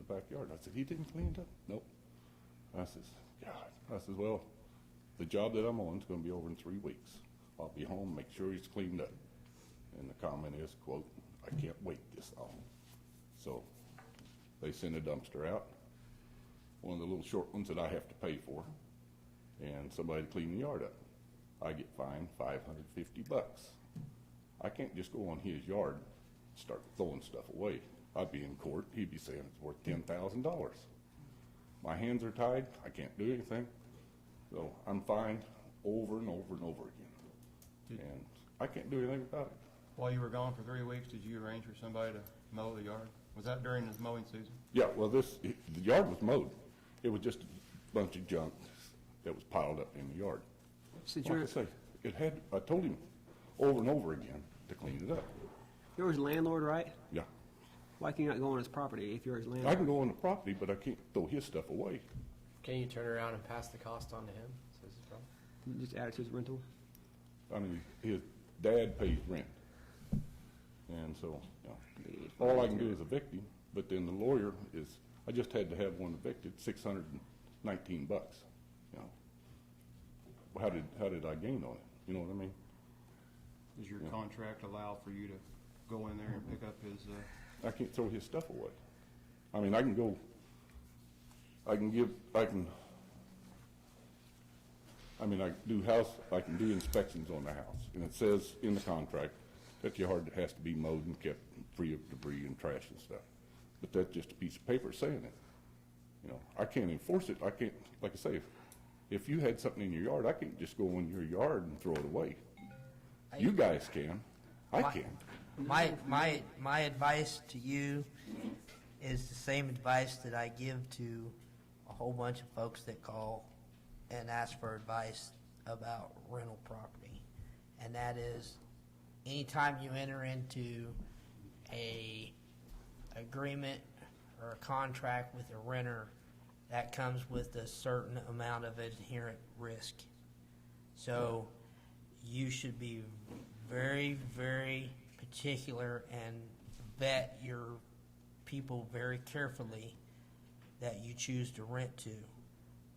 the backyard. I said, he didn't clean it up? Nope. I says, God. I says, well, the job that I'm on is going to be over in 3 weeks. I'll be home, make sure he's cleaned up. And the comment is, quote, I can't wait this long. So they send a dumpster out, one of the little short ones that I have to pay for, and somebody to clean the yard up. I get fined $550. I can't just go on his yard and start throwing stuff away. I'd be in court. He'd be saying it's worth $10,000. My hands are tied. I can't do anything. So I'm fined over and over and over again. And I can't do anything about it. While you were gone for 3 weeks, did you arrange for somebody to mow the yard? Was that during the mowing season? Yeah, well, the yard was mowed. It was just a bunch of junk that was piled up in the yard. Since Like I say, I told him over and over again to clean it up. you're his landlord, right? Yeah. Why can you not go on his property if you're his landlord? I can go on the property, but I can't throw his stuff away. Can you turn around and pass the cost on to him? So this is problem. Just add it to his rental? I mean, his dad pays rent. And so, you know, all I can do is evict him, but then the lawyer is, I just had to have one evicted, $619. You know, how did I gain on it? You know what I mean? Does your contract allow for you to go in there and pick up his, I can't throw his stuff away. I mean, I can do inspections on the house, and it says in the contract that your yard has to be mowed and kept free of debris and trash and stuff. But that's just a piece of paper saying it. You know, I can't enforce it. I can't, like I say, if you had something in your yard, I can't just go in your yard and throw it away. You guys can. I can't. My advice to you is the same advice that I give to a whole bunch of folks that call and ask for advice about rental property. And that is, anytime you enter into a agreement or a contract with a renter, that comes with a certain amount of inherent risk. So you should be very, very particular and vet your people very carefully that you choose to rent to,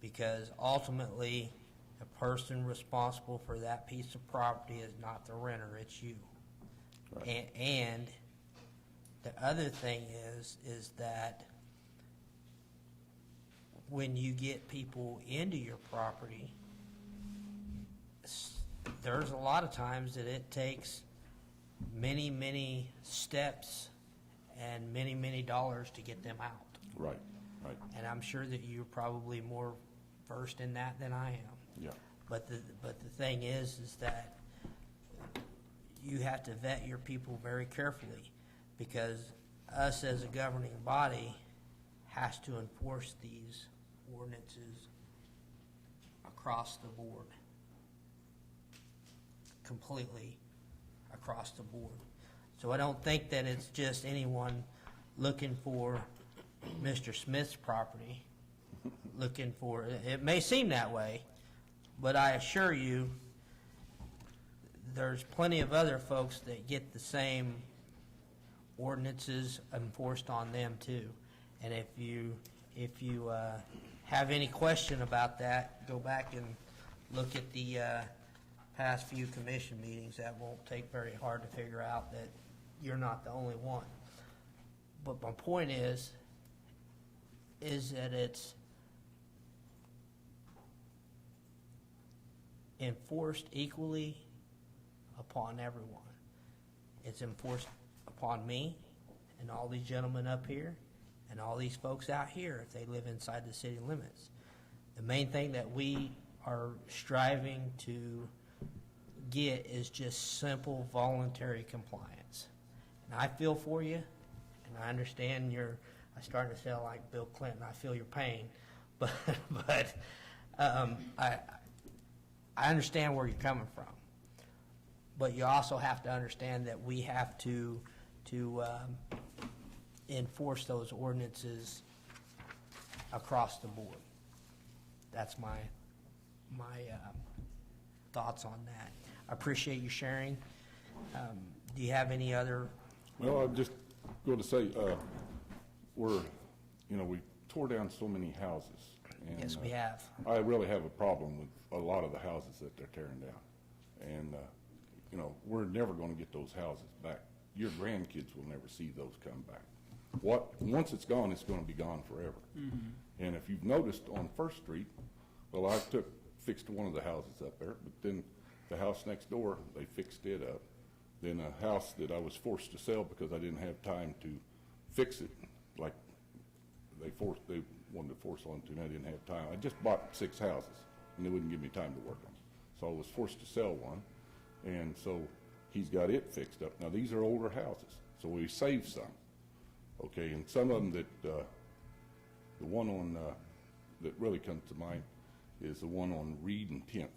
because ultimately the person responsible for that piece of property is not the renter, it's you. Right. And the other thing is that when you get people into your property, there's a lot of times that it takes many, many steps and many, many dollars to get them out. Right, right. And I'm sure that you're probably more versed in that than I am. Yeah. But the thing is that you have to vet your people very carefully, because us as a governing body has to enforce these ordinances across the board, completely across the board. So I don't think that it's just anyone looking for Mr. Smith's property, looking for, it may seem that way, but I assure you there's plenty of other folks that get the same ordinances enforced on them too. And if you have any question about that, go back and look at the past few commission meetings. That won't take very hard to figure out that you're not the only one. But my point is that it's enforced equally upon everyone. It's enforced upon me and all these gentlemen up here and all these folks out here if they live inside the city limits. The main thing that we are striving to get is just simple voluntary compliance. And I feel for you, and I understand I'm starting to sound like Bill Clinton. I feel your pain, but I understand where you're coming from. But you also have to understand that we have to enforce those ordinances across the board. That's my thoughts on that. I appreciate you sharing. Do you have any other? Well, I'm just going to say we're you know, we tore down so many houses. And, Yes, we have. I really have a problem with a lot of the houses that they're tearing down. And, you know, we're never going to get those houses back. Your grandkids will never see those come back. Once it's gone, it's going to be gone forever. And if you've noticed on First Street, well, I fixed one of the houses up there, but then the house next door, they fixed it up. Then a house that I was forced to sell because I didn't have time to fix it, like they wanted to force onto me. I didn't have time. I just bought 6 houses, and they wouldn't give me time to work on them. So I was forced to sell one, and so he's got it fixed up. Now, these are older houses, so we saved some. Okay, and some of them that, the one on, that really comes to mind is the one on Reed and 10th.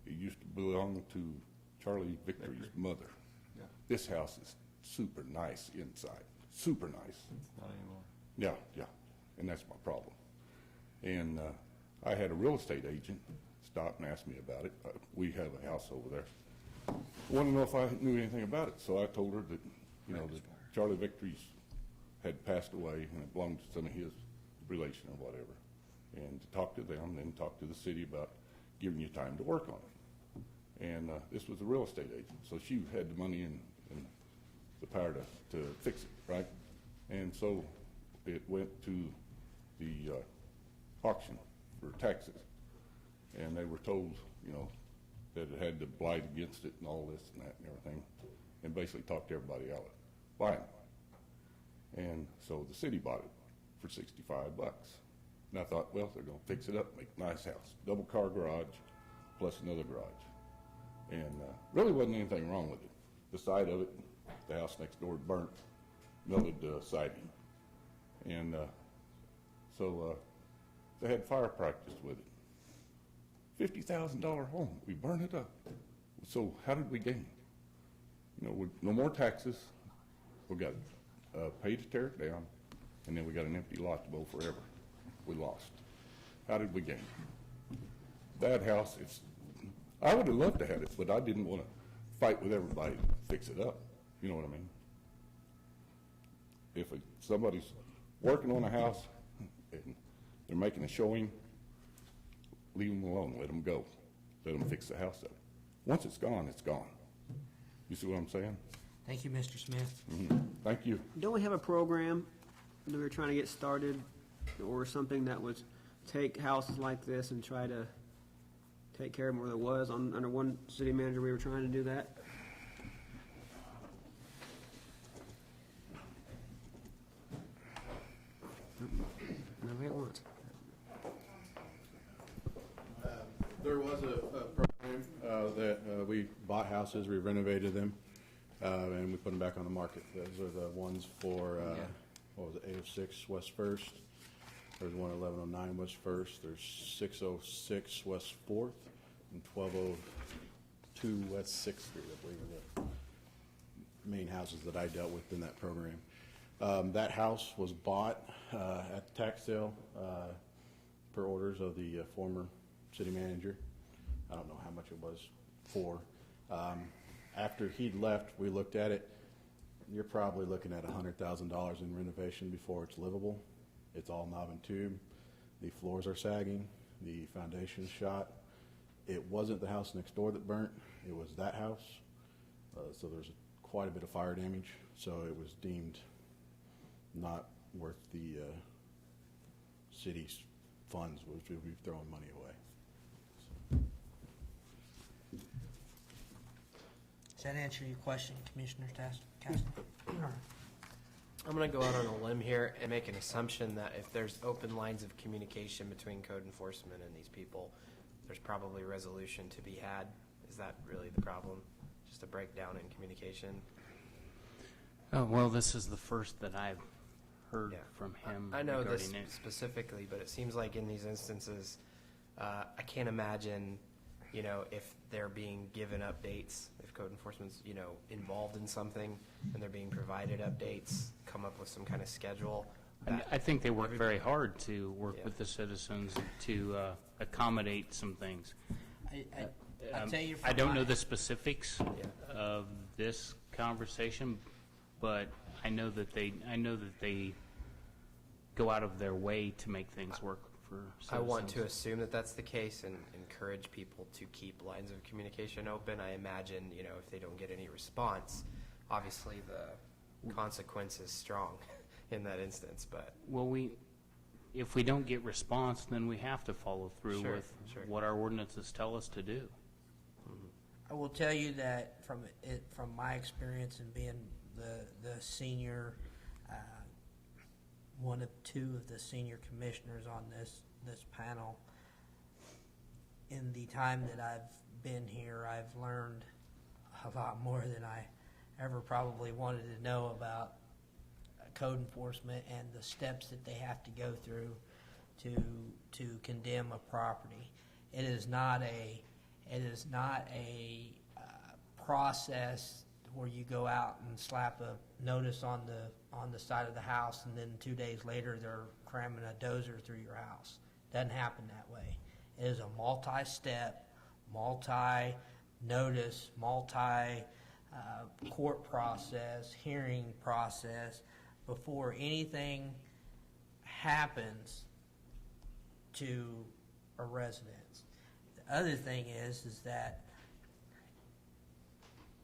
It used to belong to Charlie Victory's mother. Yeah. This house is super nice inside, super nice. Not anymore. Yeah, and that's my problem. And I had a real estate agent stop and ask me about it. We have a house over there. Wanted to know if I knew anything about it, so I told her that, you know, that Charlie Victory's had passed away and it belonged to some of his relation or whatever. And to talk to them, then talk to the city about giving you time to work on it. And this was a real estate agent, so she had the money and the power to fix it, right? And so it went to the auction for taxes, and they were told, you know, that it had to blight against it and all this and that and everything, and basically talked everybody out of buying it. And so the city bought it for $65. And I thought, well, they're going to fix it up, make a nice house, double car garage plus another garage. And really wasn't anything wrong with it. The side of it, the house next door burnt, melted siding. And so they had fire practice with it. $50,000 home, we burned it up. So how did we gain? You know, no more taxes. We got paid to tear it down, and then we got an empty lot to go forever. We lost. How did we gain? That house, I would have loved to have it, but I didn't want to fight with everybody to fix it up. You know what I mean? If somebody's working on a house and they're making a showing, leave them alone, let them go. Let them fix the house up. Once it's gone, it's gone. You see what I'm saying? Thank you, Mr. Smith. Thank you. Don't we have a program that we were trying to get started, or something that would take houses like this and try to take care of them where there was? Under one city manager, we were trying to do that. Nobody at once. There was a program that we bought houses, we renovated them, and we put them back on the market. Those are the ones for, what was it, 806 West First. There's one 1109 West First. There's 606 West Fourth and 1202 West Sixth Street, I believe, are the main houses that I dealt with in that program. That house was bought at the tax sale per orders of the former city manager. I don't know how much it was for. After he'd left, we looked at it. You're probably looking at $100,000 in renovation before it's livable. It's all knob and tube. The floors are sagging. The foundation's shot. It wasn't the house next door that burnt. It was that house. So there's quite a bit of fire damage. So it was deemed not worth the city's funds, which we'd be throwing money away. Does that answer your question, Commissioner Caston? I'm going to go out on a limb here and make an assumption that if there's open lines of communication between code enforcement and these people, there's probably resolution to be had. Is that really the problem? Just a breakdown in communication? Oh, well, this is the first that I've heard Yeah. from him I know this regarding it. specifically, but it seems like in these instances, I can't imagine, you know, if they're being given updates, if code enforcement's, you know, involved in something and they're being provided updates, come up with some kind of schedule. I think they work very hard to work Yeah. with the citizens to accommodate some things. I tell you, I don't know the specifics Yeah. of this conversation, but I know that they go out of their way to make things work for citizens. I want to assume that that's the case and encourage people to keep lines of communication open. I imagine, if they don't get any response, obviously the consequence is strong in that instance, but. Well, if we don't get response, then we have to follow through Sure, with sure. what our ordinances tell us to do. I will tell you that from my experience in being the senior, one of two of the senior commissioners on this panel, in the time that I've been here, I've learned a lot more than I ever probably wanted to know about code enforcement and the steps that they have to go through to condemn a property. It is not a process where you go out and slap a notice on the side of the house and then 2 days later they're cramming a dozer through your house. Doesn't happen that way. It is a multi-step, multi-notice, court process, hearing process before anything happens to a residence. The other thing is that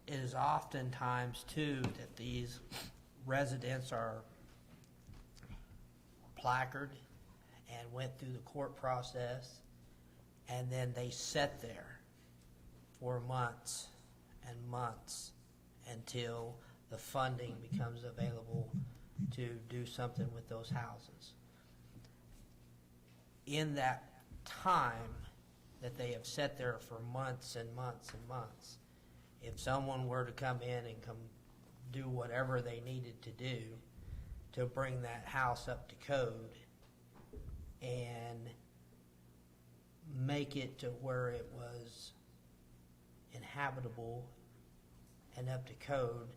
it is oftentimes too that these residents are placarded and went through the court process, and then they sit there for months and months until the funding becomes available to do something with those houses. In that time that they have sat there for months and months and months, if someone were to come in and come do whatever they needed to do to bring that house up to code and make it to where it was inhabitable and up to code,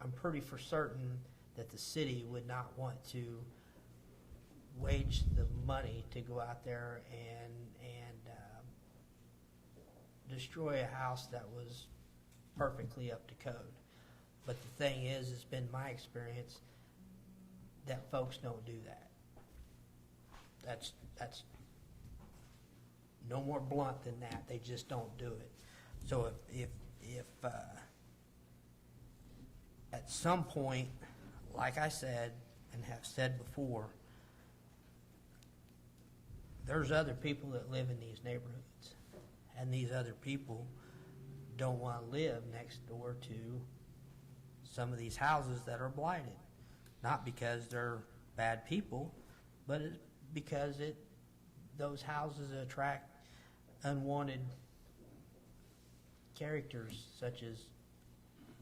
I'm pretty for certain that the city would not want to wage the money to go out there and destroy a house that was perfectly up to code. But the thing is, it's been my experience that folks don't do that. That's no more blunt than that. They just don't do it. So if at some point, like I said and have said before, there's other people that live in these neighborhoods, and these other people don't want to live next door to some of these houses that are blighted. Not because they're bad people, but it's because those houses attract unwanted characters such as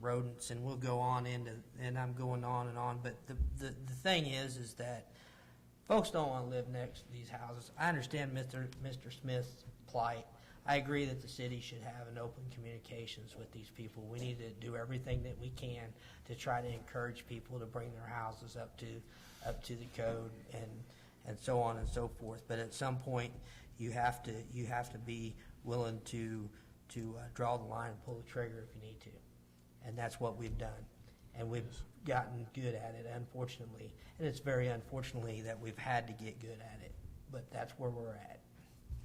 rodents, and we'll go on and I'm going on and on. But the thing is that folks don't want to live next to these houses. I understand Mr. Smith's plight. I agree that the city should have an open communications with these people. We need to do everything that we can to try to encourage people to bring their houses up to the code and so on and so forth. But at some point, you have to be willing to draw the line and pull the trigger if you need to, and that's what we've done, and we've gotten good at it, unfortunately. And it's very unfortunately that we've had to get good at it, but that's where we're at.